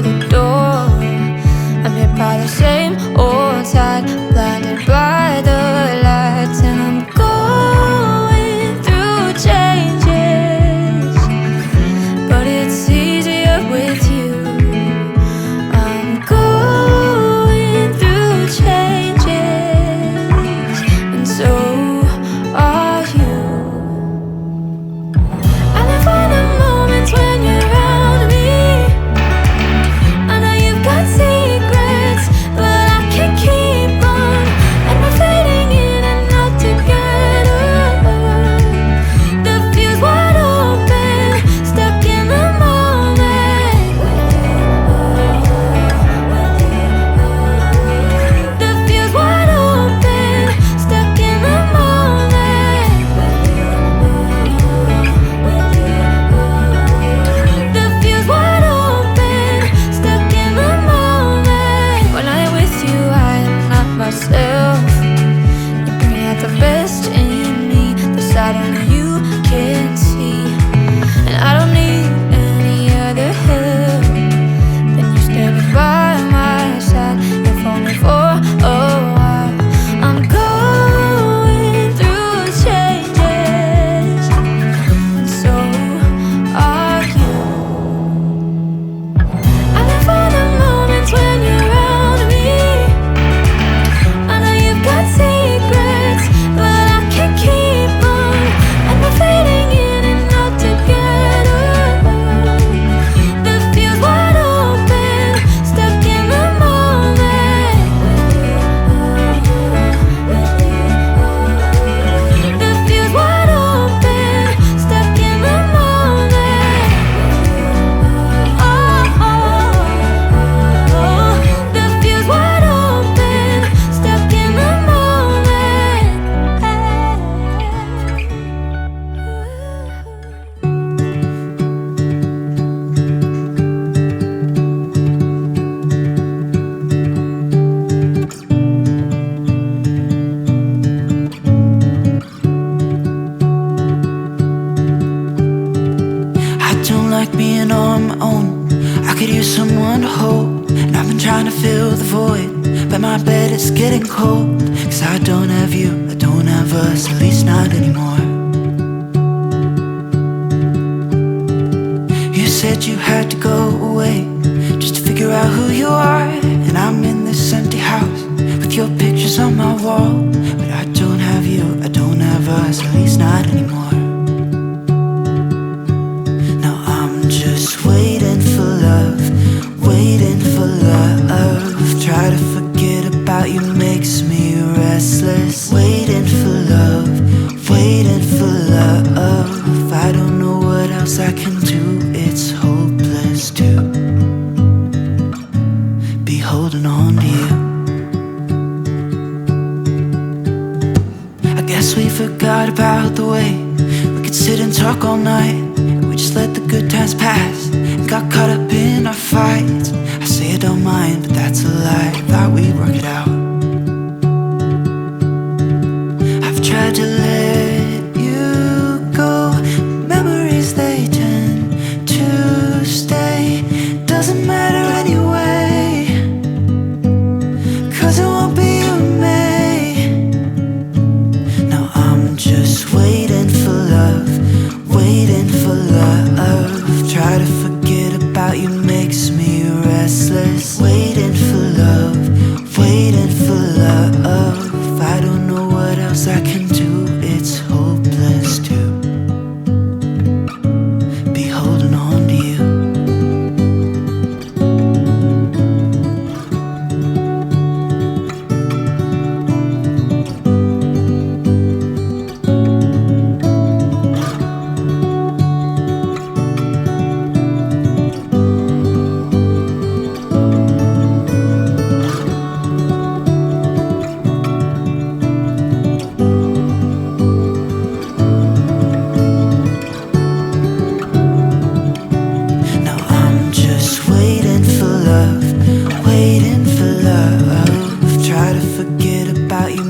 through the door. I'm hit by the same old tide, blinded by the lights, and I'm going through changes, but it's easier with you. I'm going through changes, and so are you. I live for the moments when you're around me. I know you've got secrets, but I can't keep on, and we're fading in and out together. The fuse wide open, stuck in the moment. The fuse wide open, stuck in the moment. The fuse wide open, stuck in the moment. When I'm with you, I am not myself. You bring out the best in me, the side only you can see. And I don't need any other help than you standing by my side, if only for a while. I'm going through changes, and so are you. I live for the moments when you're around me. I know you've got secrets, but I can't keep on, and we're fading in and out together. The fuse wide open, stuck in the moment. The fuse wide open, stuck in the moment. The fuse wide open, stuck in the moment. I don't like being on my own. I could use someone to hold, and I've been trying to fill the void, but my bed is getting cold. Cause I don't have you, I don't have us, at least not anymore. You said you had to go away just to figure out who you are, and I'm in this empty house with your pictures on my wall. But I don't have you, I don't have us, at least not anymore. Now I'm just waiting for love, waiting for love. Try to forget about you makes me restless. Waiting for love, waiting for love. I don't know what else I can do, it's hopeless to be holding on to you. I guess we forgot about the way we could sit and talk all night. We just let the good times pass and got caught up in our fights. I say I don't mind, but that's a lie. Thought we'd work it out. I've tried to let you go. Memories, they tend to stay. Doesn't matter anyway, cause it won't be you and me. Now I'm just waiting for love, waiting for love. Try to forget about you makes me restless. Waiting for love, waiting for love. I don't know what else I can do, it's hopeless to be holding on to you. Waiting for love. Try to forget about you